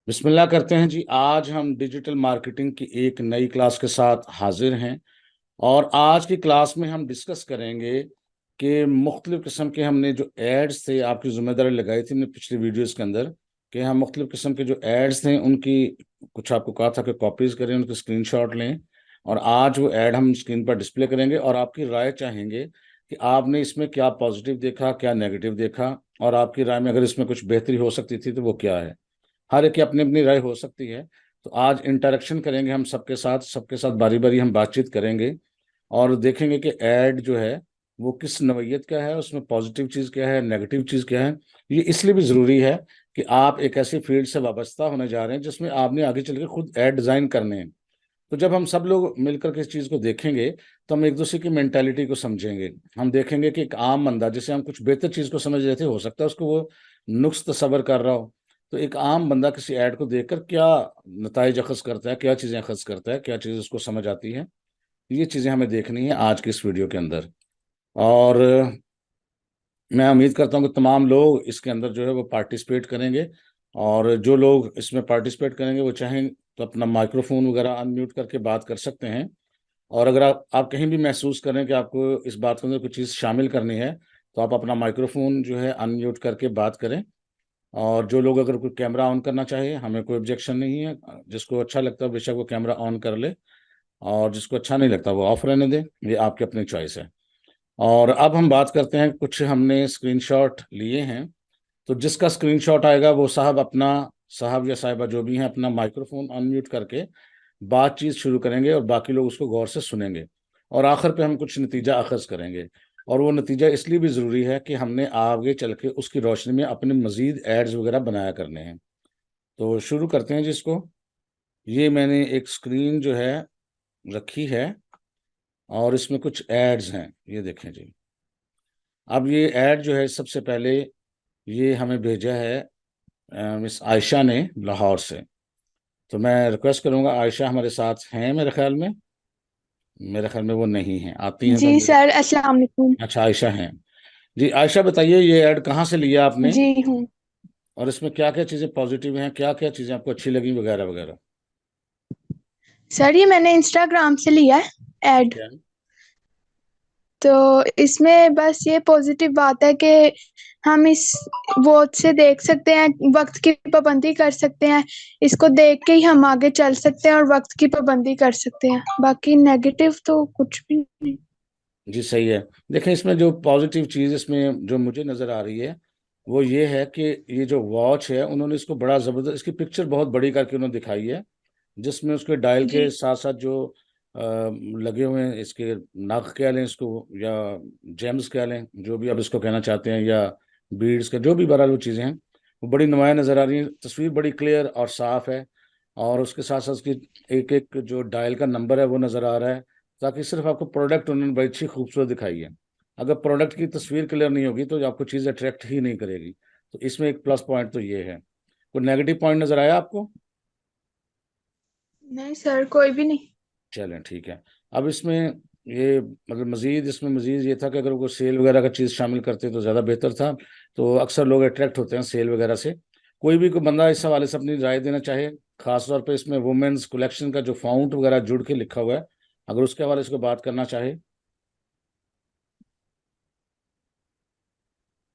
बिस्मिल्लाह करते हैं जी। आज हम डिजिटल मार्केटिंग की एक नई क्लास के साथ हाजिर हैं। और आज की क्लास में हम डिस्कस करेंगे कि मुख्तलिफ़ किस्म के हमने जो एड्स थे, आपकी जिम्मेदारी लगाई थी हमने पिछली वीडियोस के अंदर कि हम मुख्तलिफ़ किस्म के जो एड्स थे उनकी कुछ आपको कहा था कि कॉपीज़ करें, उनके स्क्रीनशॉट लें। और आज वो ऐड हम स्क्रीन पर डिस्प्ले करेंगे और आपकी राय चाहेंगे कि आपने इसमें क्या पॉजिटिव देखा, क्या नेगेटिव देखा, और आपकी राय में अगर इसमें कुछ बेहतरी हो सकती थी तो वो क्या है। हर एक की अपनी अपनी राय हो सकती है। तो आज इंटरेक्शन करेंगे हम सबके साथ बारी बारी हम बातचीत करेंगे और देखेंगे कि ऐड जो है वो किस नवैयत का है, उसमें पॉजिटिव चीज़ क्या है, नेगेटिव चीज़ क्या है। ये इसलिए भी ज़रूरी है कि आप एक ऐसी फील्ड से वाबस्ता होने जा रहे हैं जिसमें आपने आगे चल के खुद ऐड डिज़ाइन करने हैं। तो जब हम सब लोग मिलकर के इस चीज़ को देखेंगे तो हम एक दूसरे की मेंटालिटी को समझेंगे। हम देखेंगे कि एक आम बंदा जिसे हम कुछ बेहतर चीज़ को समझ रहे थे, हो सकता है उसको वो नुक्स तसव्वुर कर रहा हो। तो एक आम बंदा किसी ऐड को देखकर क्या नताइज अखज़ करता है, क्या चीज़ें अखज़ करता है, क्या चीज़ उसको समझ आती है, ये चीज़ें हमें देखनी है आज के इस वीडियो के अंदर। और मैं उम्मीद करता हूँ कि तमाम लोग इसके अंदर जो है वो पार्टिसिपेट करेंगे। और जो लोग इसमें पार्टिसिपेट करेंगे वो चाहें तो अपना माइक्रोफोन वगैरह अनम्यूट करके बात कर सकते हैं। और अगर आप कहीं भी महसूस करें कि आपको इस बात के अंदर कुछ चीज़ शामिल करनी है तो आप अपना माइक्रोफोन जो है अनम्यूट करके बात करें। और जो लोग अगर कोई कैमरा ऑन करना चाहे, हमें कोई ऑब्जेक्शन नहीं है। जिसको अच्छा लगता है बेशक वो कैमरा ऑन कर ले, और जिसको अच्छा नहीं लगता वो ऑफ रहने दे। ये आपकी अपनी चॉइस है। और अब हम बात करते हैं, कुछ हमने स्क्रीनशॉट लिए हैं। तो जिसका स्क्रीनशॉट आएगा वो साहब या साहिबा जो भी हैं अपना माइक्रोफोन अनम्यूट करके बातचीत शुरू करेंगे और बाकी लोग उसको गौर से सुनेंगे। और आखिर पे हम कुछ नतीजा अखज़ करेंगे। और वो नतीजा इसलिए भी ज़रूरी है कि हमने आगे चल के उसकी रोशनी में अपने मज़ीद एड्स वगैरह बनाया करने हैं। तो शुरू करते हैं जिसको। ये मैंने एक स्क्रीन जो है रखी है और इसमें कुछ एड्स हैं, ये देखें जी। अब ये ऐड जो है सबसे पहले ये हमें भेजा है मिस आयशा ने लाहौर से। तो मैं रिक्वेस्ट करूंगा, आयशा हमारे साथ हैं मेरे ख्याल में वो नहीं है, आती हैं तो जी हम। सर, अस्सलाम वालेकुम। अच्छा, आयशा हैं। जी आयशा, बताइए ये ऐड कहाँ से लिया आपने, जी हूँ। और इसमें क्या क्या चीज़ें पॉजिटिव हैं, क्या क्या चीज़ें आपको अच्छी लगी, वगैरह वगैरह। सर ये मैंने इंस्टाग्राम से लिया है ठीक ऐड। है। तो इसमें बस ये पॉजिटिव बात है कि हम इस वॉच से देख सकते हैं, वक्त की पाबंदी कर सकते हैं। इसको देख के ही हम आगे चल सकते हैं और वक्त की पाबंदी कर सकते हैं। बाकी नेगेटिव तो कुछ भी नहीं। जी सही है। देखें, इसमें जो पॉजिटिव चीज़ इसमें जो मुझे नज़र आ रही है वो ये है कि ये जो वॉच है उन्होंने इसको बड़ा ज़बरदस्त, इसकी पिक्चर बहुत बड़ी करके उन्होंने दिखाई है। जिसमें उसके डायल के जी साथ साथ जो लगे हुए हैं, इसके नग कह लें इसको, या जेम्स कह लें, जो भी आप इसको कहना चाहते हैं, या बीड्स का जो भी बहरहाल वो चीज़ें हैं, वो बड़ी नुमाया नज़र आ रही हैं। तस्वीर बड़ी क्लियर और साफ़ है। और उसके साथ साथ उसकी एक एक जो डायल का नंबर है वो नज़र आ रहा है, ताकि सिर्फ आपको प्रोडक्ट उन्होंने बड़ी अच्छी खूबसूरत दिखाई है। अगर प्रोडक्ट की तस्वीर क्लियर नहीं होगी तो आपको चीज़ अट्रैक्ट ही नहीं करेगी। तो इसमें एक प्लस पॉइंट तो ये है। कोई नेगेटिव पॉइंट नज़र आया आपको? नहीं सर, कोई भी नहीं। चलें ठीक है। अब इसमें ये मतलब मज़ीद इसमें मज़ीद ये था कि अगर वो सेल वगैरह का चीज़ शामिल करते तो ज़्यादा बेहतर था। तो अक्सर लोग अट्रैक्ट होते हैं सेल वगैरह से। कोई बंदा इस हवाले से अपनी राय देना चाहे, ख़ास तौर पे इसमें वुमेन्स कलेक्शन का जो फाउंट वगैरह जुड़ के लिखा हुआ है, अगर उसके हवाले से कोई बात करना चाहे।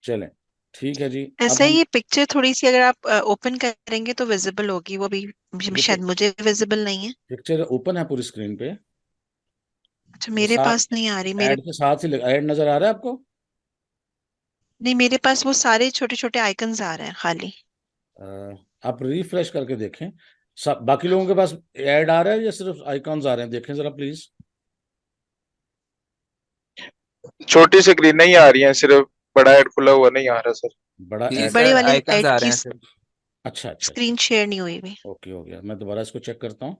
चलें ठीक है जी। अब ऐसा ही हम ये पिक्चर थोड़ी सी अगर आप ओपन करेंगे तो विजिबल होगी वो भी। ये शायद मुझे विजिबल नहीं है। पिक्चर ओपन है पूरी स्क्रीन पे। अच्छा, ये मेरे साथ पास नहीं आ रही मेरे। ऐड के साथ ही ऐड नज़र आ रहा है आपको? नहीं, मेरे पास वो सारे छोटे छोटे आइकन्स आ रहे हैं खाली। अ, आप रिफ्रेश करके देखें। सब बाकी लोगों के पास ऐड आ रहा है या सिर्फ आइकॉन्स आ रहे हैं, देखें जरा प्लीज। छोटी स्क्रीन नहीं आ रही है, सिर्फ बड़ा ऐड खुला हुआ नहीं आ रहा सर। बड़ा जी ऐड। बड़े सर, वाले आइकन्स ऐड आ रहे की हैं सिर्फ। अच्छा अच्छा अच्छा। स्क्रीन शेयर नहीं हुई भी। ओके, हो गया। मैं दोबारा इसको चेक करता हूँ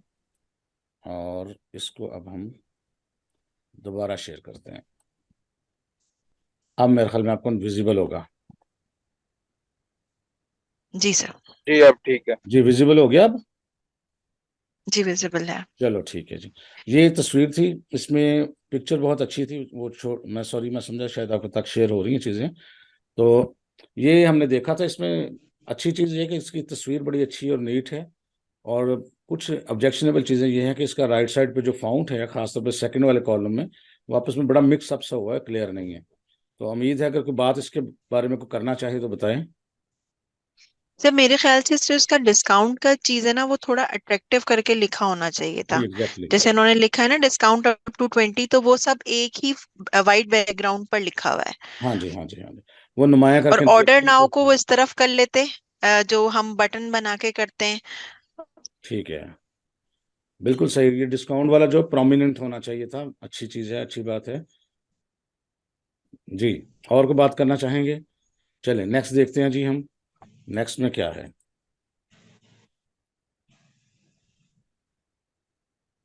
और इसको अब हम दोबारा शेयर करते हैं। अब मेरे ख्याल में आपको विजिबल होगा। जी सर। जी अब ठीक है। जी विजिबल हो गया अब। जी विजिबल है। चलो ठीक है जी। ये तस्वीर थी, इसमें पिक्चर बहुत अच्छी थी। वो छोड़ मैं सॉरी, मैं समझा शायद आपको तक शेयर हो रही हैं चीज़ें। तो ये हमने देखा था इसमें। अच्छी चीज़ ये है कि इसकी तस्वीर बड़ी अच्छी और नीट है। और कुछ ऑब्जेक्शनेबल चीज़ें ये हैं कि इसका राइट साइड पे जो फाउंट है, खासतौर पे सेकंड वाले कॉलम में, वो आपस में बड़ा मिक्स अप सा हुआ है, क्लियर नहीं है। तो उम्मीद है अगर कोई बात इसके बारे में कोई करना चाहे तो बताएं। सर मेरे ख्याल से जो इसका डिस्काउंट का चीज है ना, वो थोड़ा अट्रैक्टिव करके लिखा होना चाहिए जी था। एग्जैक्टली। जैसे उन्होंने लिखा है ना डिस्काउंट अप टू 20, तो वो सब एक ही वाइट बैकग्राउंड पर लिखा हुआ है। हाँ जी, हाँ जी, हाँ जी। वो नुमाया और करके ऑर्डर नहीं नाउ को करते। वो इस तरफ कर लेते, जो हम बटन बना के करते हैं। ठीक है, बिल्कुल सही। ये डिस्काउंट वाला जो प्रोमिनेंट होना चाहिए था, अच्छी चीज़ है, अच्छी बात है जी। और कोई बात करना चाहेंगे? चलें नेक्स्ट देखते हैं जी हम, नेक्स्ट में क्या है।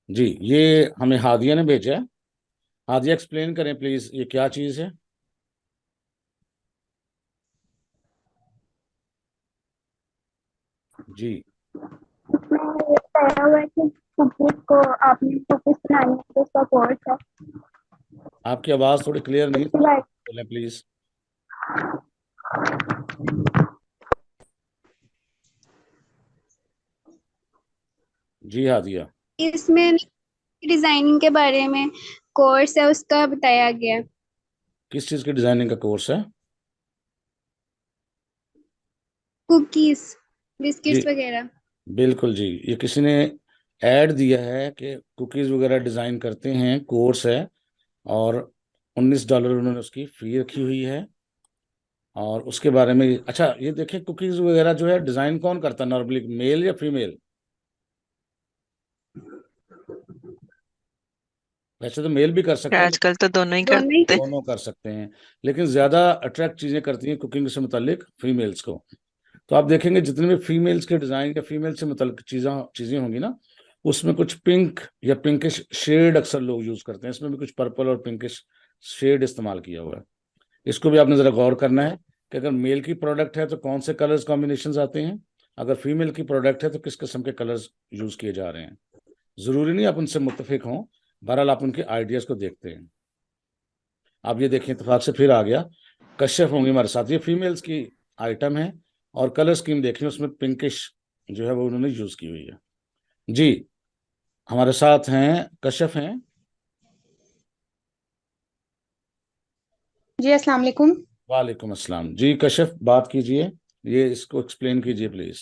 जी, ये हमें हादिया ने भेजा है। हादिया एक्सप्लेन करें प्लीज, ये क्या चीज़ है? जी। इसमें ये बताया हुआ है कि कुकीज को आपने कुकीज बनानी है तो उसका कोर्स है। आपकी आवाज़ थोड़ी क्लियर नहीं, उसके बाद बोलें प्लीज। जी हादिया। इसमें डिजाइनिंग के बारे में कोर्स है उसका बताया गया है। किस चीज़ की डिजाइनिंग का कोर्स है? कुकीज, जी बिस्किट्स वगैरह। बिल्कुल जी, ये किसी ने ऐड दिया है कि कुकीज़ वगैरह डिज़ाइन करते हैं, कोर्स है। और $19 उन्होंने उसकी फ़ी रखी हुई है। और उसके बारे में अच्छा ये देखिए, कुकीज़ वगैरह जो है डिज़ाइन कौन करता है नॉर्मली, मेल या फीमेल? वैसे तो मेल भी कर सकते हैं, आजकल तो दोनों ही दोनों ही करते हैं। दोनों कर सकते हैं। लेकिन ज़्यादा अट्रैक्ट चीज़ें करती हैं कुकिंग से मुतल्लिक फीमेल्स को। तो आप देखेंगे जितने भी फीमेल्स के डिज़ाइन या फीमेल से मुतल्लिक चीज़ें चीज़ें होंगी ना, उसमें कुछ पिंक या पिंकिश शेड अक्सर लोग यूज़ करते हैं। इसमें भी कुछ पर्पल और पिंकिश शेड इस्तेमाल किया हुआ है। इसको भी आपने ज़रा गौर करना है कि अगर मेल की प्रोडक्ट है तो कौन से कलर्स कॉम्बिनेशन आते हैं, अगर फीमेल की प्रोडक्ट है तो किस किस्म के कलर्स यूज़ किए जा रहे हैं। ज़रूरी नहीं आप उनसे मुत्तफिक हों, बहरहाल आप उनके आइडियाज़ को देखते हैं। आप ये देखें, इतफाक से फिर आ गया, कश्यप होंगे हमारे साथ, ये फीमेल्स की आइटम है। और कलर स्कीम देखें, उसमें पिंकिश जो है वो उन्होंने यूज़ की हुई है। जी, हमारे साथ हैं कश्यप हैं। जी अस्सलाम वालेकुम। वालेकुम अस्सलाम जी, कश्यप बात कीजिए, ये इसको एक्सप्लेन कीजिए प्लीज।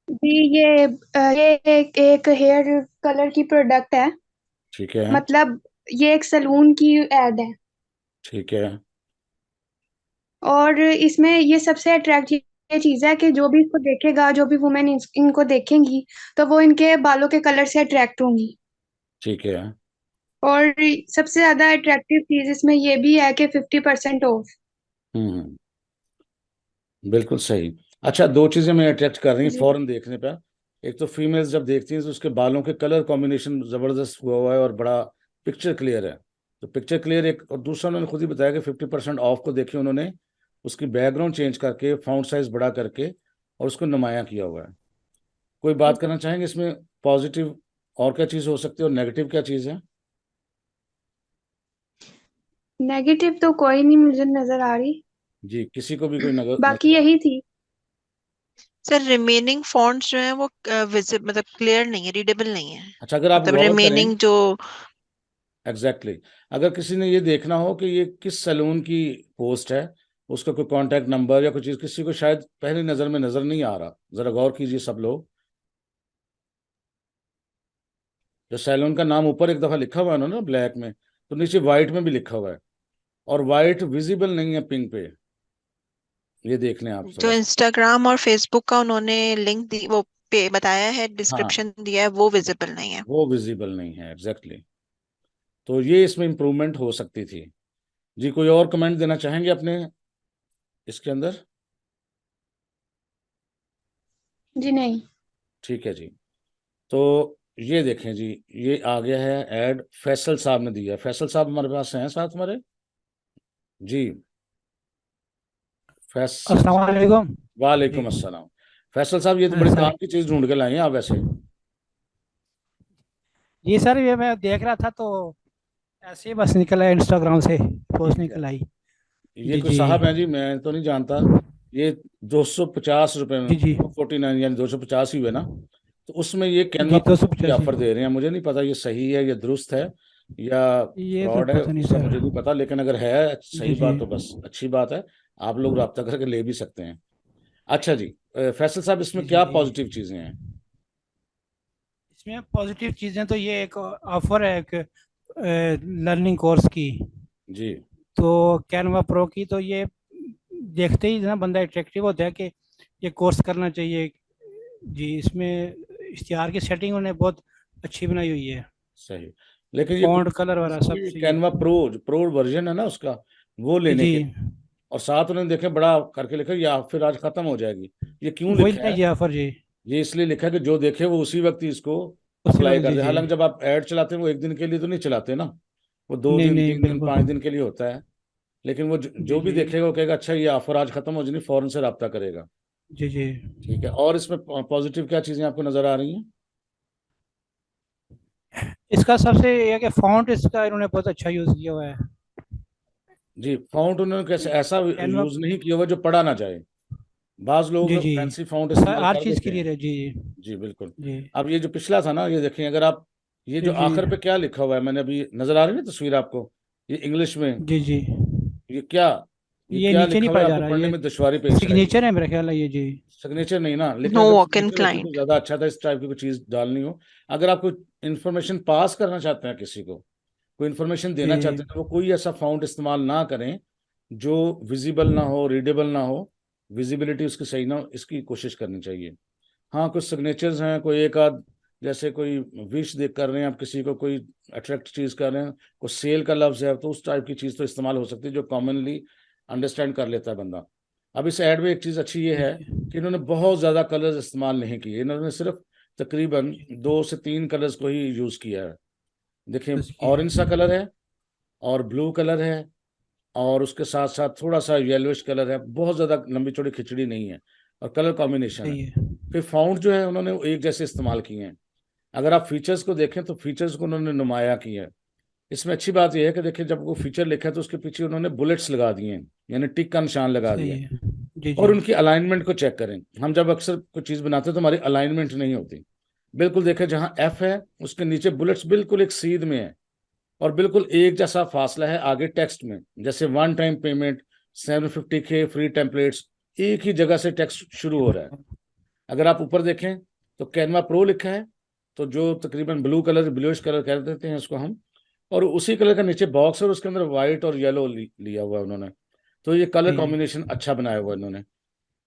जी ये एक हेयर कलर की प्रोडक्ट है। ठीक है। मतलब ये एक सलून की एड है। ठीक है। और इसमें ये सबसे अट्रैक्टिव ये चीज है कि जो भी इसको देखेगा, जो भी वुमेन इनको देखेंगी तो वो इनके बालों के कलर से अट्रैक्ट होंगी। ठीक है। और सबसे ज्यादा अट्रैक्टिव चीज इसमें ये भी है कि 50% ऑफ। हम्म, बिल्कुल सही। अच्छा, दो चीजें मैं अट्रैक्ट कर रही हैं जी फौरन देखने पर। एक तो फीमेल्स जब देखती हैं तो उसके बालों के कलर कॉम्बिनेशन जबरदस्त हुआ हुआ है और बड़ा पिक्चर क्लियर है। तो पिक्चर क्लियर एक, और दूसरा उन्होंने खुद ही बताया कि 50% ऑफ को देखिए उन्होंने उसकी बैकग्राउंड चेंज करके, फाउंट साइज बड़ा करके और उसको नुमाया किया हुआ है। कोई बात करना चाहेंगे इसमें पॉजिटिव और क्या चीज़ हो सकती है और नेगेटिव क्या चीज़ है? नेगेटिव तो कोई नहीं मुझे नजर आ रही। जी, किसी को भी कोई बाकी नजर आ? यही थी। सर रिमेनिंग फॉन्ट्स जो है वो विजिब मतलब क्लियर नहीं है, रीडेबल नहीं है। अच्छा, अगर आप मतलब गौर करें, रिमेनिंग जो एग्जैक्टली अगर किसी ने ये देखना हो कि ये किस सैलून की पोस्ट है, उसका कोई कांटेक्ट नंबर या कोई चीज़ किसी को शायद पहली नज़र में नज़र नहीं आ रहा, ज़रा गौर कीजिए सब लोग। जो सैलून का नाम ऊपर एक दफ़ा लिखा हुआ है ना ब्लैक में, तो नीचे वाइट में भी लिखा हुआ है, और वाइट विजिबल नहीं है पिंक पे। ये देख लें आप जो थोड़ा सा। इंस्टाग्राम और फेसबुक का उन्होंने लिंक दी, वो पे बताया है, हाँ, डिस्क्रिप्शन दिया है, वो विजिबल नहीं है। वो विजिबल नहीं है एग्जैक्टली। तो ये इसमें इम्प्रूवमेंट हो सकती थी। जी, कोई और कमेंट देना चाहेंगे अपने इसके अंदर? जी नहीं। ठीक है जी। तो ये देखें जी, ये आ गया है ऐड, फैसल साहब ने दिया है। फैसल साहब हमारे पास हैं साथ हमारे। जी, फैस अस्सलाम वालेकुम। जी वालेकुम अस्सलाम। फैसल साहब, ये तो बड़े सर। काम की चीज़ ढूंढ के लाए हैं आप वैसे। जी सर, ये मैं देख रहा था तो ऐसे ही बस निकला इंस्टाग्राम से, पोस्ट ठीक है, निकल आई। ये जी कोई जी। साहब हैं जी, मैं तो नहीं जानता। ये 250 रुपए में, जी जी 249 यानी 250 ही हुए ना। तो उसमें ये कैनवा जी, प्रो की 285। ऑफर दे रहे हैं। मुझे नहीं पता ये सही है या दुरुस्त है या ये तो फ्रॉड है, पता नहीं उसका सर। मुझे नहीं पता, लेकिन अगर है जी सही जी बात तो बस अच्छी बात है। आप लोग रब्ता करके ले भी सकते हैं। अच्छा जी, फैसल साहब, जी इसमें जी क्या जी। पॉजिटिव चीजें हैं? इसमें पॉजिटिव चीज़ें तो ये एक ऑफर है एक लर्निंग कोर्स की। जी तो कैनवा प्रो की तो ये देखते ही ना बंदा अट्रैक्टिव होता है कि ये कोर्स करना चाहिए। जी, इसमें इश्तिहार की सेटिंग उन्होंने बहुत अच्छी बनाई हुई है। सही। लेकिन ये फॉन्ट कोशिश कलर करनी वाला सब चाहिए सही है। कैनवा प्रो, जो प्रो वर्जन है ना उसका, वो जी लेने जी, के। और साथ उन्होंने देखे बड़ा करके लिखा या फिर आज खत्म हो जाएगी। ये क्यों वही लिखा ना है? ये ऑफर जी। ये इसलिए लिखा है कि जो देखे वो उसी वक्त ही इसको उसी अप्लाई वक्त कर जी दे। जी। हालांकि जब आप ऐड चलाते हैं वो एक दिन के लिए तो नहीं चलाते ना, वो दो नहीं दिन नहीं 3 दिन बिल्कुल। 5 दिन के लिए होता है। लेकिन वो जी जो भी जी देखेगा वो कहेगा अच्छा ये ऑफर आज खत्म हो जानी, फौरन से रब्ता करेगा। जी जी। ठीक है। और इसमें पॉजिटिव क्या चीजें आपको नजर आ रही हैं? इसका सबसे ये है कि फॉन्ट इसका इन्होंने बहुत अच्छा यूज़ किया हुआ है। जी, फाउंट उन्होंने कैसे ऐसा कैनवा। यूज नहीं किया हुआ जो पढ़ा ना जाए। बाज जी लोग जी, फैंसी फाउंट इस्तेमाल हर कर चीज़ देते के लिए हैं। जी जी बिल्कुल। जी अब ये जो पिछला था ना, ये देखें, अगर आप ये जी जो जी आखिर पे क्या लिखा हुआ है, मैंने अभी नजर आ रही है ना तस्वीर आपको, ये इंग्लिश में, जी जी। ये क्या, ये ये क्या नीचे नहीं लिखा हुआ पाया है? जा आपको रहा, पढ़ने ये में दुश्वारी पेश आएगी। सिग्नेचर है मेरा ख्याल है ये जी। सिग्नेचर नहीं ना, लेकिन नो अगर वॉक इन सिग्नेचर होती तो क्लाइंट। ज्यादा अच्छा था। इस टाइप की कोई चीज डालनी हो, अगर आप कोई इंफॉर्मेशन पास करना चाहते हैं किसी को, कोई इंफॉर्मेशन देना चाहते जी हैं, तो वो कोई ऐसा फाउंट इस्तेमाल ना करें जो विजिबल ना हो, रीडेबल ना हो, विजिबिलिटी उसकी सही ना हो, इसकी कोशिश करनी चाहिए। हाँ, कुछ सिग्नेचर्स हैं, कोई एक आध, जैसे कोई विश देख कर रहे हैं आप किसी को, कोई अट्रैक्ट चीज कर रहे हैं, कोई सेल का लफ्ज है, तो उस टाइप की चीज तो इस्तेमाल हो सकती है जो कॉमनली अंडरस्टैंड कर लेता है बंदा। अब इस ऐड में एक चीज अच्छी ये जी है कि इन्होंने बहुत ज्यादा कलर्स इस्तेमाल नहीं किए। इन्होंने सिर्फ तकरीबन जी, 2 से 3 कलर्स को ही यूज किया है। देखिए, यूज़ किया ऑरेंज सा है। कलर है, और ब्लू कलर है, और उसके साथ साथ थोड़ा सा येलोइश कलर है। बहुत ज्यादा लंबी चौड़ी खिचड़ी नहीं है, और कलर कॉम्बिनेशन है। सही है। फिर फाउंट जो है उन्होंने वो एक जैसे इस्तेमाल किए हैं। अगर आप फीचर्स को देखें तो फीचर्स को उन्होंने नुमाया किया है। इसमें अच्छी बात यह है कि देखिए, जब वो फीचर लिखा है तो उसके पीछे उन्होंने बुलेट्स लगा दिए हैं, यानी टिक का निशान लगा सही दिया है। है। जी और जी। उनकी अलाइनमेंट को चेक करें। हम जब अक्सर कोई चीज बनाते हैं तो हमारी अलाइनमेंट नहीं होती। बिल्कुल देखें, जहां एफ है उसके नीचे बुलेट्स बिल्कुल एक सीध में है, और बिल्कुल एक जैसा फासला है आगे टेक्स्ट में। जैसे 1 time payment, 750K free templates, एक ही जगह से टेक्स्ट शुरू जी हो रहा है। अगर आप ऊपर देखें तो कैनवा प्रो लिखा है, तो जो तकरीबन ब्लू कलर, ब्लूइश कलर कह देते हैं उसको हम, और उसी कलर का नीचे बॉक्स है और उसके अंदर व्हाइट और येलो लिया हुआ है उन्होंने। तो ये कलर सही है। कॉम्बिनेशन अच्छा बनाया हुआ है इन्होंने।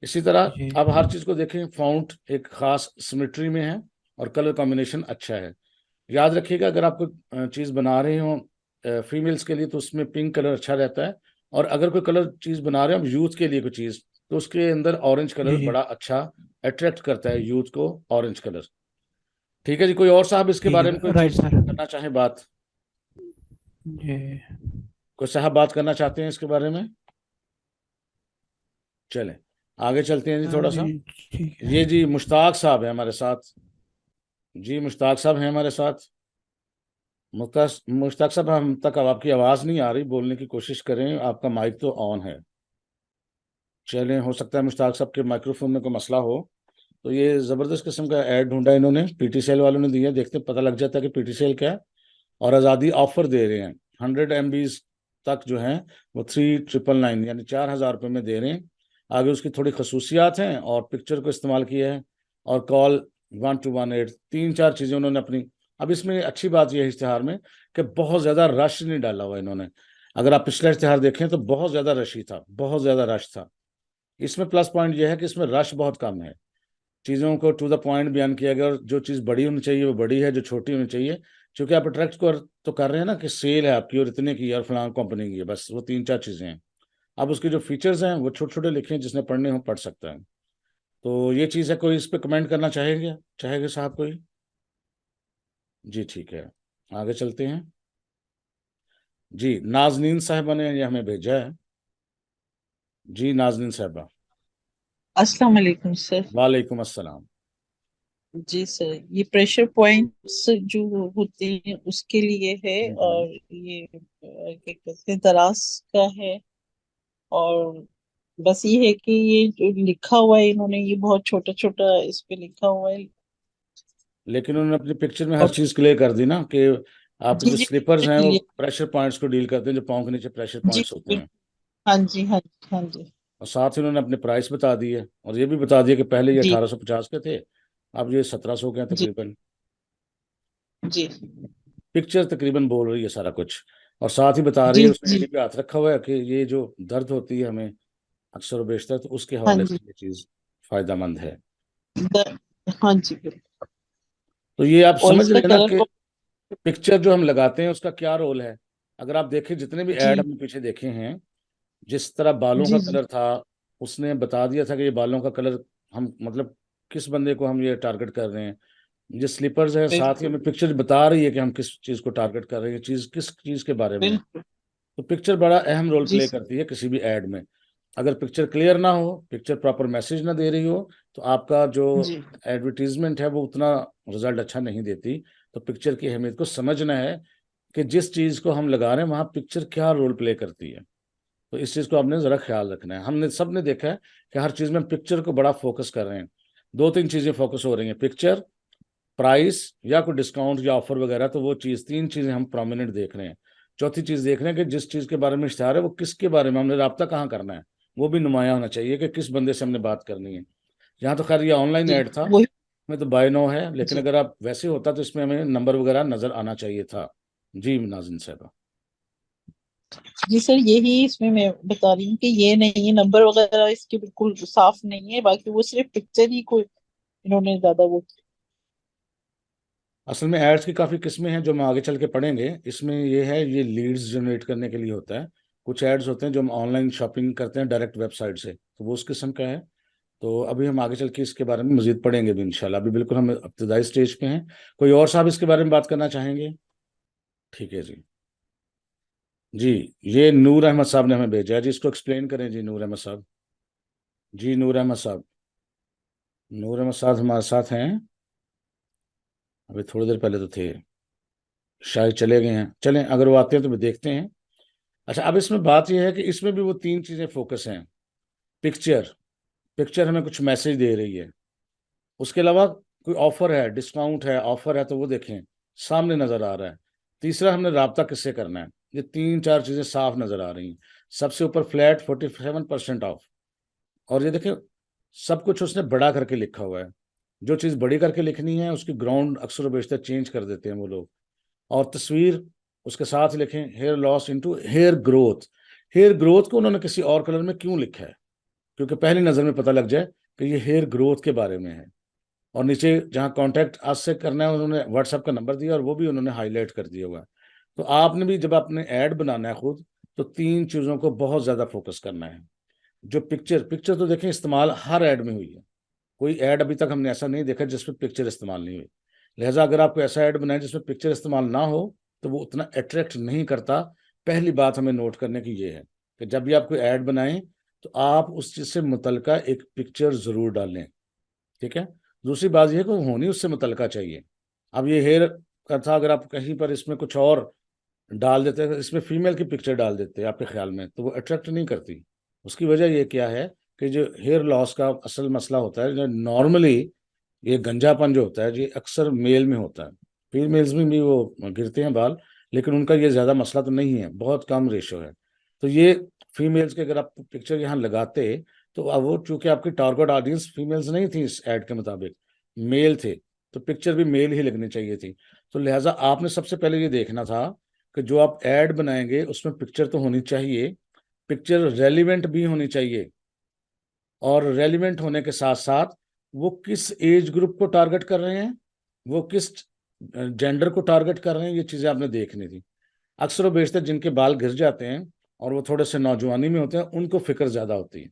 इसी तरह जी आप हर चीज को देखें, फाउंट एक खास सिमेट्री में है, और कलर कॉम्बिनेशन अच्छा है। याद रखिएगा, अगर आप कोई चीज बना रहे हो फीमेल्स के लिए तो उसमें पिंक कलर अच्छा रहता है। और अगर कोई कलर चीज बना रहे हो हम यूथ के लिए कोई चीज, तो उसके अंदर ऑरेंज जी कलर जी। बड़ा अच्छा अट्रैक्ट करता है यूथ को, ऑरेंज कलर। ठीक है जी, कोई और साहब इसके ठीक बारे में है, कोई राइट चीज सर। करना चाहे बात? जी। कोई साहब बात करना चाहते हैं इसके बारे में? चले आगे चलते हैं जी थोड़ा सा। जी ठीक है। ये जी मुश्ताक साहब है हमारे साथ। जी मुश्ताक साहब हैं हमारे साथ। मुश्ताक साहब, हम तक अब आपकी आवाज़ नहीं आ रही, बोलने की कोशिश करें, आपका माइक तो ऑन है। चलें, हो सकता है मुश्ताक साहब के माइक्रोफोन में कोई मसला हो। तो ये ज़बरदस्त किस्म का ऐड ढूंढा इन्होंने, पीटीसीएल वालों ने दिया, देखते पता लग जाता है कि पीटीसीएल क्या है। और आज़ादी ऑफर दे रहे हैं, 100 MB तक जो है वो 3999 यानी 4000 रुपये में दे रहे हैं। आगे उसकी थोड़ी खसूसियात हैं, और पिक्चर को इस्तेमाल किया है, और कॉल 1218, 3 4 चीज़ें उन्होंने अपनी। अब इसमें अच्छी बात यह है इश्तिहार में कि बहुत ज़्यादा रश नहीं डाला हुआ इन्होंने। अगर आप पिछला इश्तिहार देखें तो बहुत ज़्यादा रश ही था, बहुत ज़्यादा रश था। इसमें प्लस पॉइंट यह है कि इसमें रश बहुत कम है, चीज़ों को टू द पॉइंट बयान किया गया, और जो चीज़ बड़ी होनी चाहिए वो बड़ी है, जो छोटी होनी चाहिए, क्योंकि आप अट्रैक्ट तो कर रहे हैं ना कि सेल है आपकी और इतने की और फलां कंपनी की है, बस वो 3 4 चीज़ें हैं। अब उसके जो फीचर्स हैं वो छोटे छोटे लिखे हैं, जिसने पढ़ने हो पढ़ सकता है। तो ये चीज़ है। कोई इस पर कमेंट करना चाहेंगे साहब कोई? जी ठीक है, आगे चलते हैं। जी नाजनीन साहिबा ने ये हमें भेजा है। जी नाजनीन साहिबा। अस्सलाम वालेकुम सर। वालेकुम अस्सलाम। जी सर, ये प्रेशर पॉइंट्स जो होते हैं उसके लिए है, हम्म। और ये क्या कहते हैं, दराज का है, और बस ये है कि ये जो लिखा हुआ है इन्होंने, ये बहुत छोटा छोटा इस पे लिखा हुआ है। लेकिन उन्होंने अपनी पिक्चर में हर और चीज क्लियर कर दी ना कि आपके जी जो जी स्लीपर्स हैं वो जी प्रेशर पॉइंट्स को डील करते हैं, जो पाँव के नीचे प्रेशर जी पॉइंट्स होते हैं। हाँ जी हाँ जी हाँ जी और साथ ही उन्होंने अपने प्राइस बता दी है, और ये भी बता दिया कि पहले ये जी 1850 के थे, अब ये 1700 के हैं जी तकरीबन। जी पिक्चर तकरीबन बोल रही है सारा कुछ, और साथ ही बता रही जी है, उसने जी एडी पे हाथ रखा हुआ है कि ये जो दर्द होती है हमें अक्सर और बेशतर, तो उसके हाँ हवाले जी से ये चीज फायदेमंद है। द- हाँ जी बिल्कुल। तो ये आप और समझ इसका रहे हैं ना कलर कि पिक्चर जो हम लगाते हैं उसका क्या रोल है। अगर आप देखें जितने भी ऐड जी हमने पीछे देखे हैं, जिस तरह बालों का जी जी कलर था, उसने बता दिया था कि ये बालों का कलर हम मतलब किस बंदे को हम ये टारगेट कर रहे हैं। ये स्लीपर्स है, साथ ही बिल्कुल हमें पिक्चर बता रही है कि हम किस चीज को टारगेट कर रहे हैं, चीज किस चीज के बारे में है। बिल्कुल। तो पिक्चर बड़ा अहम रोल जी प्ले करती है किसी भी ऐड में। अगर पिक्चर क्लियर ना हो, पिक्चर प्रॉपर मैसेज ना दे रही हो, तो आपका जो जी एडवर्टीजमेंट है वो उतना रिजल्ट अच्छा नहीं देती। तो पिक्चर की अहमियत को समझना है कि जिस चीज को हम लगा रहे हैं वहां पिक्चर क्या रोल प्ले करती है। तो इस चीज को आपने जरा ख्याल रखना है। हमने सबने देखा है कि हर चीज में पिक्चर को बड़ा फोकस कर रहे हैं। दो तीन चीजें फोकस हो रही हैं, पिक्चर, प्राइस या कोई डिस्काउंट या ऑफर वगैरह, तो वो चीज, तीन चीजें हम प्रोमिनेंट देख रहे हैं। चौथी चीज देख रहे हैं कि जिस चीज के बारे में इश्तेहार है वो किसके बारे में, हमने राब्ता कहाँ करना है, वो भी नुमाया होना चाहिए कि किस बंदे से हमने बात करनी है। यहाँ तो खैर ये ऑनलाइन जी ऐड था, वही में तो बाय नो है, लेकिन जी अगर आप वैसे होता तो इसमें हमें नंबर वगैरह नजर आना चाहिए था। जी नाज़िन साहब। जी सर, यही इसमें मैं बता रही हूँ कि ये नहीं है, नंबर वगैरह इसके बिल्कुल साफ नहीं है, बाकी वो सिर्फ पिक्चर ही को इन्होंने ज्यादा वो असल में एड्स की काफ़ी किस्में हैं जो हम आगे चल के पढ़ेंगे। इसमें ये है, ये लीड्स जनरेट करने के लिए होता है। कुछ एड्स होते हैं जो हम ऑनलाइन शॉपिंग करते हैं डायरेक्ट वेबसाइट से, तो वो उस किस्म का है। तो अभी हम आगे चल के इसके बारे में मजीद पढ़ेंगे भी इंशाल्लाह। अभी बिल्कुल हम इब्तदाई स्टेज पे हैं। कोई और साहब इसके बारे में बात करना चाहेंगे? ठीक है जी। जी, ये नूर अहमद साहब ने हमें भेजा है जी, इसको एक्सप्लेन करें जी नूर अहमद साहब। जी नूर अहमद साहब, नूर अहमद साहब हमारे साथ हैं? अभी थोड़ी देर पहले तो थे, शायद चले गए हैं। चलें, अगर वो आते हैं तो भी देखते हैं। अच्छा, अब इसमें बात यह है कि इसमें भी वो तीन चीज़ें फोकस हैं। पिक्चर, पिक्चर हमें कुछ मैसेज दे रही है। उसके अलावा कोई ऑफर है, डिस्काउंट है, ऑफर है, तो वो देखें सामने नजर आ रहा है। तीसरा, हमने राब्ता किससे करना है। ये तीन चार चीजें साफ नजर आ रही हैं। सबसे ऊपर फ्लैट 47% ऑफ, और ये देखें सब कुछ उसने बड़ा करके लिखा हुआ है। जो चीज़ बड़ी करके लिखनी है उसकी ग्राउंड अक्सर बेशतर चेंज कर देते हैं वो लोग। और तस्वीर उसके साथ लिखें, hair loss into hair growth. Hair growth को उन्होंने किसी और कलर में क्यों लिखा है, क्योंकि पहली नज़र में पता लग जाए कि ये हेयर ग्रोथ के बारे में है। और नीचे जहाँ कॉन्टैक्ट आज से करना है उन्होंने व्हाट्सएप का नंबर दिया, और वो भी उन्होंने हाईलाइट कर दिया हुआ है। तो आपने भी जब आपने ऐड बनाना है खुद, तो तीन चीज़ों को बहुत ज़्यादा फोकस करना है। जो पिक्चर, पिक्चर तो देखें इस्तेमाल हर ऐड में हुई है। कोई ऐड अभी तक हमने ऐसा नहीं देखा जिसमें पिक्चर इस्तेमाल नहीं हुई। लिहाजा अगर आपको ऐसा ऐड बनाए जिसमें पिक्चर इस्तेमाल ना हो, तो वो उतना अट्रैक्ट नहीं करता। पहली बात हमें नोट करने की ये है कि जब भी आप कोई ऐड बनाएं तो आप उस चीज़ से मुतलका एक पिक्चर ज़रूर डालें। ठीक है। दूसरी बात यह है कि होनी उससे मुतलका चाहिए। अब ये हेयर का था, अगर आप कहीं पर इसमें कुछ और डाल देते हैं, इसमें फीमेल की पिक्चर डाल देते हैं आपके ख्याल में, तो वो अट्रैक्ट नहीं करती। उसकी वजह ये क्या है कि जो हेयर लॉस का असल मसला होता है, जो नॉर्मली ये गंजापन जो होता है ये अक्सर मेल में होता है। फीमेल्स में भी वो गिरते हैं बाल, लेकिन उनका ये ज़्यादा मसला तो नहीं है, बहुत कम रेशो है। तो ये फीमेल्स के अगर आप पिक्चर यहाँ लगाते, तो अब वो चूंकि आपकी टारगेट ऑडियंस फीमेल्स नहीं थी इस ऐड के मुताबिक, मेल थे, तो पिक्चर भी मेल ही लगनी चाहिए थी। तो लिहाजा आपने सबसे पहले ये देखना था कि जो आप ऐड बनाएंगे उसमें पिक्चर तो होनी चाहिए, पिक्चर रेलिवेंट भी होनी चाहिए, और रेलिवेंट होने के साथ साथ वो किस एज ग्रुप को टारगेट कर रहे हैं, वो किस जेंडर को टारगेट कर रहे हैं, ये चीज़ें आपने देखनी थी। अक्सर व बेशतर जिनके बाल गिर जाते हैं और वो थोड़े से नौजवानी में होते हैं, उनको फिक्र ज़्यादा होती है।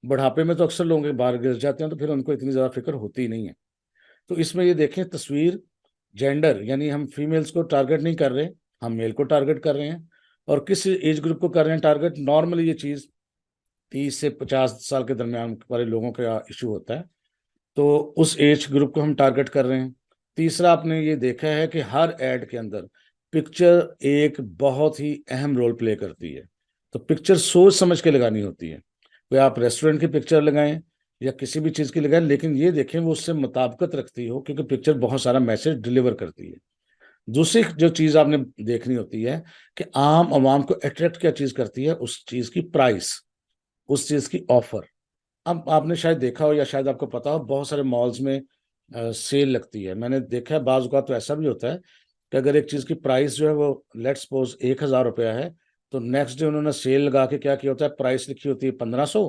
बुढ़ापे में तो अक्सर लोगों के बाल गिर जाते हैं, तो फिर उनको इतनी ज़्यादा फिक्र होती ही नहीं है। तो इसमें ये देखें, तस्वीर, जेंडर, यानी हम फीमेल्स को टारगेट नहीं कर रहे, हम मेल को टारगेट कर रहे हैं। और किस एज ग्रुप को कर रहे हैं टारगेट, नॉर्मली ये चीज़ 30 से 50 साल के दरमियान वाले लोगों का इशू होता है, तो उस एज ग्रुप को हम टारगेट कर रहे हैं। तीसरा, आपने ये देखा है कि हर ऐड के अंदर पिक्चर एक बहुत ही अहम रोल प्ले करती है। तो पिक्चर सोच समझ के लगानी होती है। कोई आप रेस्टोरेंट की पिक्चर लगाएं या किसी भी चीज़ की लगाएं, लेकिन ये देखें वो उससे मुताबिकत रखती हो, क्योंकि पिक्चर बहुत सारा मैसेज डिलीवर करती है। दूसरी जो चीज़ आपने देखनी होती है कि आम आवाम को अट्रैक्ट क्या चीज़ करती है, उस चीज़ की प्राइस, उस चीज़ की ऑफर। अब आपने शायद देखा हो या शायद आपको पता हो, बहुत सारे मॉल्स में सेल लगती है। मैंने देखा है बाज़ औक़ात तो ऐसा भी होता है कि अगर एक चीज़ की प्राइस जो है वो लेट्स सपोज 1,000 रुपया है, तो नेक्स्ट डे उन्होंने सेल लगा के क्या किया होता है, प्राइस लिखी होती है 1500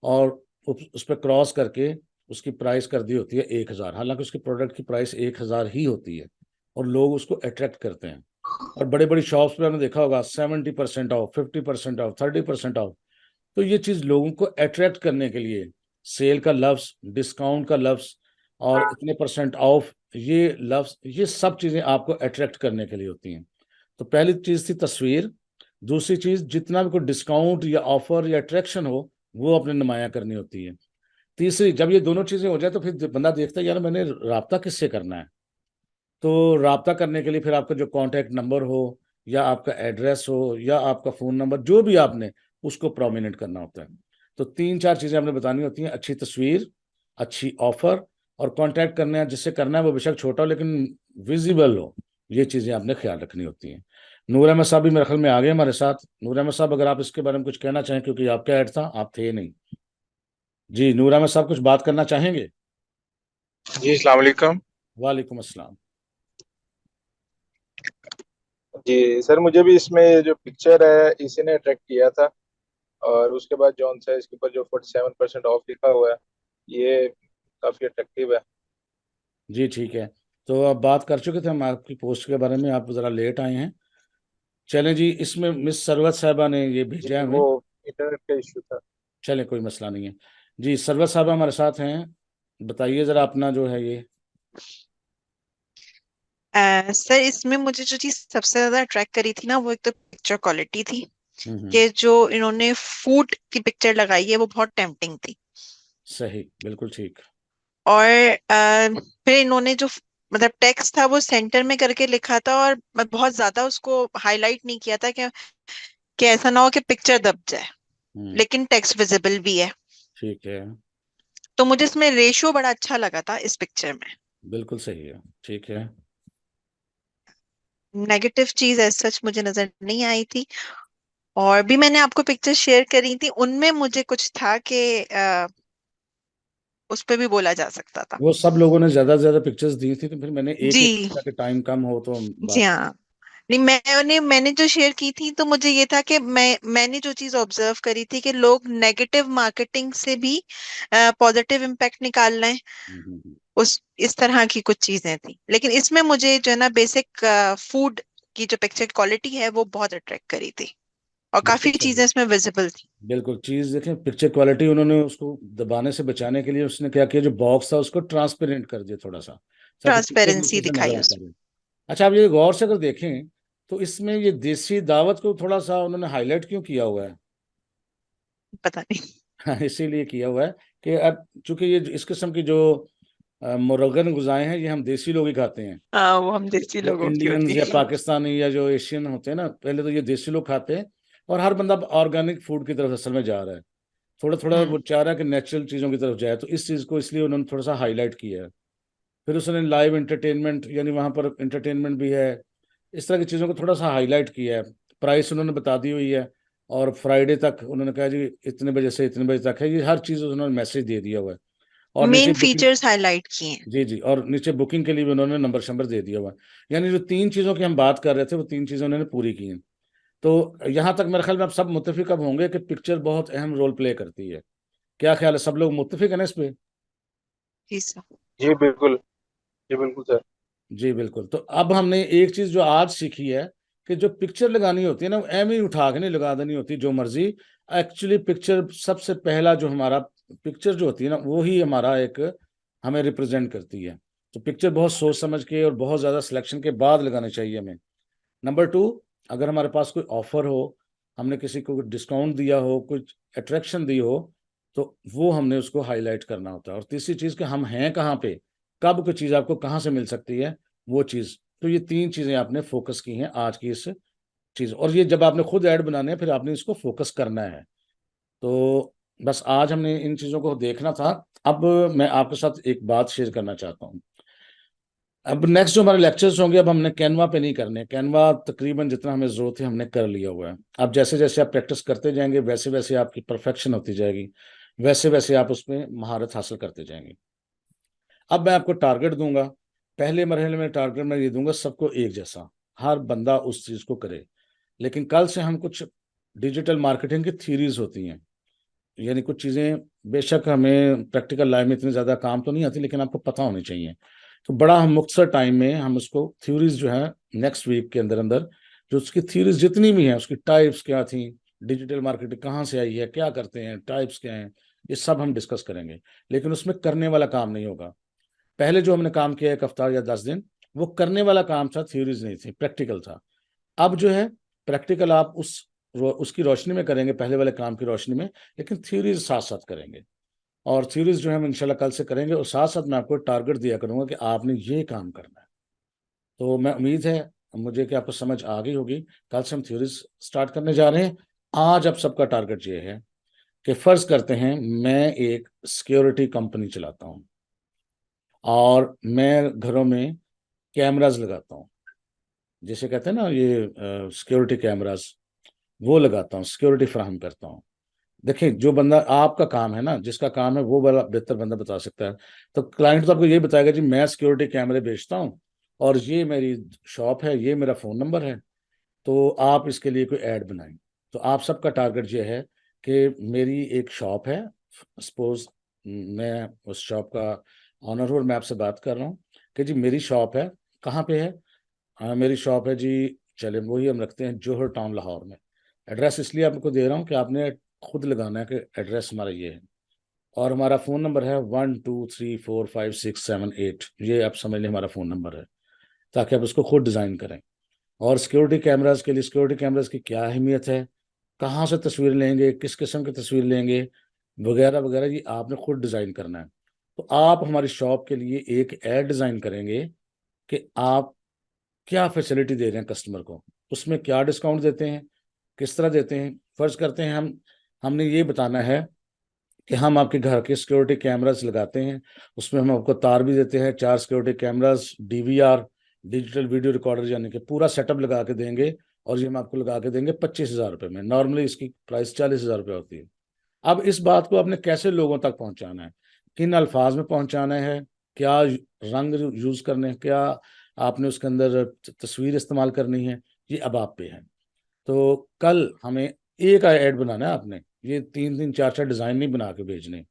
और उस पर क्रॉस करके उसकी प्राइस कर दी होती है 1,000। हालांकि उसकी प्रोडक्ट की प्राइस 1,000 ही होती है और लोग उसको अट्रैक्ट करते हैं। और बड़ी बड़ी शॉप्स पे आपने देखा होगा 70% ऑफ, 50% ऑफ, 30% ऑफ। तो ये चीज लोगों को अट्रैक्ट करने के लिए सेल का लफ्ज, डिस्काउंट का लफ्ज और इतने परसेंट ऑफ ये लफ्ज, ये सब चीजें आपको अट्रैक्ट करने के लिए होती हैं। तो पहली चीज थी तस्वीर। दूसरी चीज, जितना भी कोई डिस्काउंट या ऑफर या अट्रैक्शन हो वो अपने नुमाया करनी होती है। तीसरी, जब ये दोनों चीजें हो जाए तो फिर बंदा देखता है यार मैंने राब्ता किससे करना है। तो राब्ता करने के लिए फिर आपका जो कॉन्टैक्ट नंबर हो या आपका एड्रेस हो या आपका फ़ोन नंबर, जो भी आपने उसको प्रोमिनेंट करना होता है। तो 3-4 चीज़ें आपने बतानी होती हैं, अच्छी तस्वीर, अच्छी ऑफ़र और कॉन्टैक्ट करना है, जिससे करना है वो बेशक छोटा हो लेकिन विजिबल हो। ये चीज़ें आपने ख्याल रखनी होती हैं। नूर अहमद साहब भी मेरे ख्याल में आ गए हमारे साथ। नूर अहमद साहब, अगर आप इसके बारे में कुछ कहना चाहें, क्योंकि आपका ऐड था, आप थे नहीं। जी, नूर अहमद साहब कुछ बात करना चाहेंगे? जी, अस्सलाम वालेकुम। वालेकुम अस्सलाम। जी सर, मुझे भी इसमें जो पिक्चर है इसी ने अट्रैक्ट किया था, और उसके बाद जौन सा इसके ऊपर जो 47% ऑफ लिखा हुआ है, ये काफी अट्रैक्टिव है। जी ठीक है। तो अब बात कर चुके थे हम आपकी पोस्ट के बारे में, आप ज़रा लेट आए हैं। चलें जी, इसमें मिस सरवत साहबा ने ये भेजा है जी, हमें। वो इंटरनेट का इशू था। चलें, कोई मसला नहीं है। जी, सरवत साहबा हमारे साथ हैं, बताइए ज़रा अपना जो है ये। सर, इसमें मुझे जो चीज सबसे ज्यादा अट्रैक्ट करी थी ना, वो एक तो पिक्चर क्वालिटी थी। हम्म। कि जो इन्होंने फूड की पिक्चर लगाई है वो बहुत टेम्पटिंग थी। सही, बिल्कुल ठीक। और फिर इन्होंने जो मतलब टेक्स्ट था वो सेंटर में करके लिखा था, और मैं बहुत ज्यादा उसको हाईलाइट नहीं किया था कि ऐसा ना हो कि पिक्चर दब जाए, लेकिन टेक्स्ट विजिबल भी है। ठीक है, तो मुझे इसमें रेशियो बड़ा अच्छा लगा था इस पिक्चर में। बिल्कुल सही है, ठीक है। नेगेटिव चीज एज सच मुझे नजर नहीं आई थी। और भी मैंने आपको पिक्चर शेयर करी थी, उनमें मुझे कुछ था कि उस पे भी बोला जा सकता था। वो सब लोगों ने ज़्यादा से ज़्यादा पिक्चर्स दी थी, तो फिर मैंने एक एक जी। ताकि टाइम कम हो तो हम जी बात। हाँ। नहीं, मैंने जो शेयर की थी तो मुझे ये था कि मैंने जो चीज ऑब्जर्व करी थी कि लोग नेगेटिव मार्केटिंग से भी पॉजिटिव इम्पैक्ट निकाल रहे हैं। हम्म। उस इस तरह की कुछ चीजें थी, लेकिन इसमें मुझे जो है ना बेसिक फूड की जो पिक्चर क्वालिटी है वो बहुत अट्रैक्ट करी थी, और बिल्कुल काफी सही। चीजें इसमें विजिबल थी। बिल्कुल, चीज देखें, पिक्चर क्वालिटी उन्होंने उसको दबाने से बचाने के लिए उसने क्या किया, जो बॉक्स था उसको ट्रांसपेरेंट कर दिया थोड़ा सा, ताकि पिक्चर ट्रांसपेरेंसी नीचे से नजर दिखाई आता उसमें। रहे। अच्छा, आप ये गौर से अगर देखें तो इसमें ये देसी दावत को थोड़ा सा उन्होंने हाईलाइट क्यों किया हुआ है? पता नहीं। हाँ, इसीलिए किया हुआ है कि अब चूंकि ये इस किस्म की जो मुर्गन गुजाएं हैं, ये हम देसी लोग ही खाते हैं। हाँ, वो हम देसी जो लोगों की इंडियंस होती या है। पाकिस्तानी या जो एशियन होते हैं ना, पहले तो ये देसी लोग खाते हैं। और हर बंदा ऑर्गेनिक फूड की तरफ असल में जा रहा है, थोड़ा थोड़ा हम्म। वो चाह रहा है कि नेचुरल चीज़ों की तरफ जाए, तो इस चीज़ को इसलिए उन्होंने थोड़ा सा हाईलाइट किया है। फिर उसने लाइव इंटरटेनमेंट, यानी वहाँ पर इंटरटेनमेंट भी है, इस तरह की चीज़ों को थोड़ा सा हाईलाइट किया है। प्राइस उन्होंने बता दी हुई है, और फ्राइडे तक उन्होंने कहा जी इतने बजे से इतने बजे तक है, ये हर चीज़ उन्होंने मैसेज दे दिया हुआ है। और नीचे मेन बुकिंग। फीचर्स हाईलाइट किए हैं। जी जी, और नीचे बुकिंग के लिए भी उन्होंने नंबर शंबर दे दिया हुआ है। यानी जो 3 चीज़ों की हम बात कर रहे थे वो 3 चीज़ें उन्होंने पूरी की हैं। तो यहाँ तक मेरे ख्याल में आप सब मुत्तफिक अब होंगे कि पिक्चर बहुत अहम रोल प्ले करती है। क्या ख्याल है, सब लोग मुत्तफिक है ना इस पे? जी सर। जी बिल्कुल। जी बिल्कुल सर। जी बिल्कुल। तो अब हमने एक चीज जो आज सीखी है कि जो पिक्चर लगानी होती है ना, वो एम ही उठा के नहीं लगा देनी होती जो मर्जी। एक्चुअली पिक्चर सबसे पहला जो हमारा पिक्चर जो होती है ना, वो ही हमारा एक हमें रिप्रेजेंट करती है। तो पिक्चर बहुत सोच समझ के और बहुत ज्यादा सिलेक्शन के बाद लगानी चाहिए हमें। नंबर 2, अगर हमारे पास कोई ऑफर हो, हमने किसी को डिस्काउंट दिया हो, कुछ अट्रैक्शन दी हो, तो वो हमने उसको हाईलाइट करना होता है। और तीसरी चीज़ कि हम हैं कहाँ पे, कब कोई चीज़ आपको कहाँ से मिल सकती है, वो चीज़। तो ये 3 चीज़ें आपने फोकस की हैं आज की इस चीज़, और ये जब आपने खुद ऐड बनाने हैं फिर आपने इसको फोकस करना है। तो बस आज हमने इन चीज़ों को देखना था। अब मैं आपके साथ एक बात शेयर करना चाहता हूँ। अब नेक्स्ट जो हमारे लेक्चर्स होंगे, अब हमने कैनवा पे नहीं करने। कैनवा तकरीबन जितना हमें जरूरत है हमने कर लिया हुआ है। अब जैसे जैसे आप प्रैक्टिस करते जाएंगे वैसे वैसे आपकी परफेक्शन होती जाएगी, वैसे वैसे आप उसमें महारत हासिल करते जाएंगे। अब मैं आपको टारगेट दूंगा। पहले मरहले में टारगेट मैं ये दूंगा सबको एक जैसा, हर बंदा उस चीज को करे। लेकिन कल से हम कुछ डिजिटल मार्केटिंग की थ्योरीज होती हैं, यानी कुछ चीजें बेशक हमें प्रैक्टिकल लाइफ में इतनी ज्यादा काम तो नहीं आती लेकिन आपको पता होनी चाहिए। तो बड़ा हम मुख्तसर टाइम में हम उसको थ्योरीज जो है नेक्स्ट वीक के अंदर अंदर, जो उसकी थ्योरीज जितनी भी हैं, उसकी टाइप्स क्या थी, डिजिटल मार्केटिंग कहाँ से आई है, क्या करते हैं, टाइप्स क्या हैं, ये सब हम डिस्कस करेंगे। लेकिन उसमें करने वाला काम नहीं होगा। पहले जो हमने काम किया 1 हफ्ता या 10 दिन, वो करने वाला काम था, थ्योरीज नहीं थी, प्रैक्टिकल था। अब जो है प्रैक्टिकल आप उसकी रोशनी में करेंगे, पहले वाले काम की रोशनी में, लेकिन थ्योरीज साथ साथ करेंगे। और थ्योरीज जो है हम इंशाल्लाह कल से करेंगे, और साथ साथ मैं आपको टारगेट दिया करूंगा कि आपने ये काम करना है। तो मैं उम्मीद है मुझे कि आपको समझ आ गई होगी। कल से हम थ्योरीज स्टार्ट करने जा रहे हैं। आज अब सबका टारगेट ये है कि फर्ज करते हैं मैं एक सिक्योरिटी कंपनी चलाता हूँ और मैं घरों में कैमराज लगाता हूँ, जैसे कहते हैं ना ये सिक्योरिटी कैमराज, वो लगाता हूँ, सिक्योरिटी फराहम करता हूँ। देखिए जो बंदा आपका काम है ना, जिसका काम है, वो बड़ा बेहतर बंदा बता सकता है। तो क्लाइंट तो आपको ये बताएगा जी मैं सिक्योरिटी कैमरे बेचता हूँ और ये मेरी शॉप है, ये मेरा फ़ोन नंबर है, तो आप इसके लिए कोई ऐड बनाएं। तो आप सबका टारगेट ये है कि मेरी एक शॉप है, सपोज मैं उस शॉप का ऑनर हूँ और मैं आपसे बात कर रहा हूँ कि जी मेरी शॉप है, कहाँ पे है? मेरी शॉप है जी, चले वही हम रखते हैं जोहर टाउन लाहौर में। एड्रेस इसलिए आपको दे रहा हूँ कि आपने खुद लगाना है कि एड्रेस हमारा ये है, और हमारा फ़ोन नंबर है 12345678। ये आप समझ लें हमारा फ़ोन नंबर है, ताकि आप उसको खुद डिज़ाइन करें। और सिक्योरिटी कैमराज के लिए, सिक्योरिटी कैमराज की क्या अहमियत है, कहाँ से तस्वीर लेंगे, किस किस्म की तस्वीर लेंगे, वगैरह वगैरह, ये आपने खुद डिज़ाइन करना है। तो आप हमारी शॉप के लिए एक ऐड डिज़ाइन करेंगे कि आप क्या फैसिलिटी दे रहे हैं कस्टमर को, उसमें क्या डिस्काउंट देते हैं, किस तरह देते हैं। फर्ज करते हैं हमने ये बताना है कि हम आपके घर के सिक्योरिटी कैमरास लगाते हैं, उसमें हम आपको तार भी देते हैं, 4 security cameras, DVR, digital video recorder, यानी कि पूरा सेटअप लगा के देंगे, और ये हम आपको लगा के देंगे 25,000 रुपये में। नॉर्मली इसकी प्राइस 40,000 रुपये होती है। अब इस बात को आपने कैसे लोगों तक पहुंचाना है, किन अल्फाज में पहुंचाना है, क्या रंग यूज करने हैं, क्या आपने उसके अंदर तस्वीर इस्तेमाल करनी है, ये अब आप पे है। तो कल हमें एक ऐड बनाना है आपने, ये 3-3 4-4 डिजाइन नहीं बना के भेजने,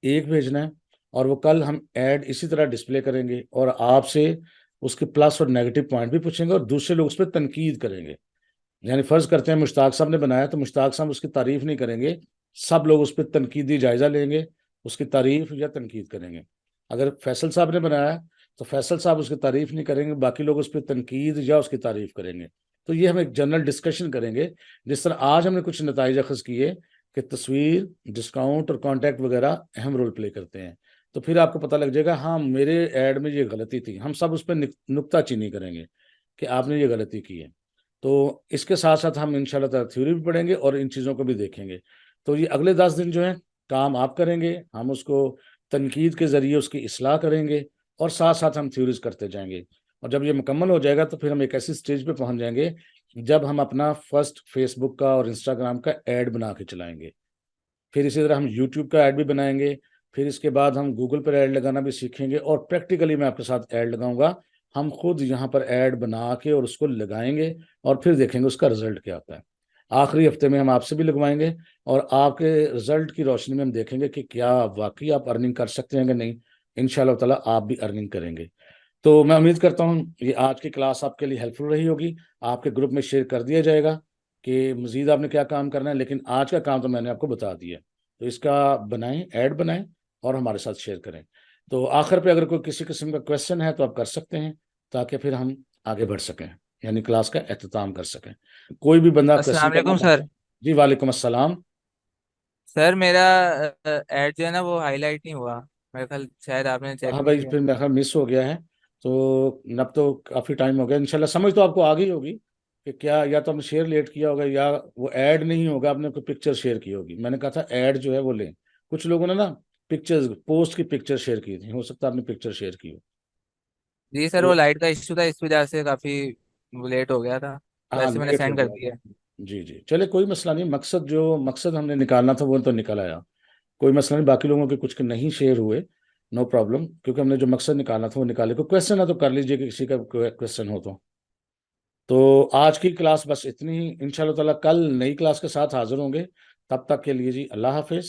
एक भेजना है। और वो कल हम ऐड इसी तरह डिस्प्ले करेंगे और आपसे उसके प्लस और नेगेटिव पॉइंट भी पूछेंगे और दूसरे लोग उस पर तनकीद करेंगे। यानी फर्ज करते हैं मुश्ताक साहब ने बनाया तो मुश्ताक साहब उसकी तारीफ नहीं करेंगे, सब लोग उस पर तनकीदी जायजा लेंगे, उसकी तारीफ या तनकीद करेंगे। अगर फैसल साहब ने बनाया तो फैसल साहब उसकी तारीफ नहीं करेंगे, बाकी लोग उस पर तनकीद या उसकी तारीफ करेंगे। तो ये हम एक जनरल डिस्कशन करेंगे। जिस तरह आज हमने कुछ नताइज अखज़ किए कि तस्वीर, डिस्काउंट और कॉन्टैक्ट वगैरह अहम रोल प्ले करते हैं, तो फिर आपको पता लग जाएगा हाँ मेरे ऐड में ये गलती थी। हम सब उस पर नुक्ता चीनी करेंगे कि आपने ये गलती की है। तो इसके साथ साथ हम इंशाल्लाह ताला थ्योरी भी पढ़ेंगे और इन चीज़ों को भी देखेंगे। तो ये अगले 10 दिन जो है काम आप करेंगे, हम उसको तनकीद के ज़रिए उसकी इस्लाह करेंगे और साथ साथ हम थ्योरीज करते जाएंगे। और जब ये मुकम्मल हो जाएगा तो फिर हम एक ऐसी स्टेज पे पहुंच जाएंगे जब हम अपना फर्स्ट फेसबुक का और इंस्टाग्राम का ऐड बना के चलाएंगे। फिर इसी तरह हम यूट्यूब का ऐड भी बनाएंगे। फिर इसके बाद हम गूगल पर ऐड लगाना भी सीखेंगे और प्रैक्टिकली मैं आपके साथ ऐड लगाऊंगा। हम खुद यहाँ पर ऐड बना के और उसको लगाएंगे और फिर देखेंगे उसका रिजल्ट क्या आता है। आखिरी हफ्ते में हम आपसे भी लगवाएंगे और आपके रिजल्ट की रोशनी में हम देखेंगे कि क्या वाकई आप अर्निंग कर सकते हैं कि नहीं। इंशाल्लाह ताला आप भी अर्निंग करेंगे। तो मैं उम्मीद करता हूँ ये आज की क्लास आपके लिए हेल्पफुल रही होगी। आपके ग्रुप में शेयर कर दिया जाएगा कि मज़ीद आपने क्या काम करना है, लेकिन आज का काम तो मैंने आपको बता दिया। तो इसका बनाएं, ऐड बनाएं और हमारे साथ शेयर करें। तो आखिर पे अगर कोई किसी किस्म का क्वेश्चन है तो आप कर सकते हैं, ताकि फिर हम आगे बढ़ सकें, यानी क्लास का एहतमाम कर सकें। कोई भी बंदा क्वेश्चन अस्सलाम करना वालेकुम चाहता सर। है? जी वालेकुम अस्सलाम। सर मेरा ऐड जो है ना वो हाईलाइट नहीं हुआ। मेरे ख्याल शायद आपने चेक हाँ नहीं भाई, किया। फिर मेरा ख्याल मिस हो गया है। तो अब तो काफ़ी टाइम हो गया, इंशाल्लाह समझ तो आपको आ गई होगी कि क्या या तो हमने शेयर लेट किया होगा या वो ऐड नहीं होगा, आपने कोई पिक्चर शेयर की होगी। मैंने कहा था ऐड जो है वो लें। कुछ लोगों ने ना पिक्चर्स, पोस्ट की पिक्चर शेयर की थी, हो सकता है आपने पिक्चर शेयर की हो। जी सर, वो तो लाइट का इश्यू था, इस वजह से काफी लेट हो गया था। हाँ, वैसे मैंने लेट हो सेंड कर गया। दिया। जी जी, चले कोई मसला नहीं। मकसद हमने निकालना था वो तो निकल आया, कोई मसला नहीं। बाकी लोगों के कुछ के नहीं शेयर हुए, नो प्रॉब्लम, क्योंकि हमने जो मकसद निकालना था वो निकाले। कोई क्वेश्चन है तो कर लीजिए कि किसी का क्वेश्चन हो तो आज की क्लास बस इतनी ही। इंशाल्लाह ताला कल नई क्लास के साथ हाजिर होंगे। तब तक के लिए जी अल्लाह हाफिज।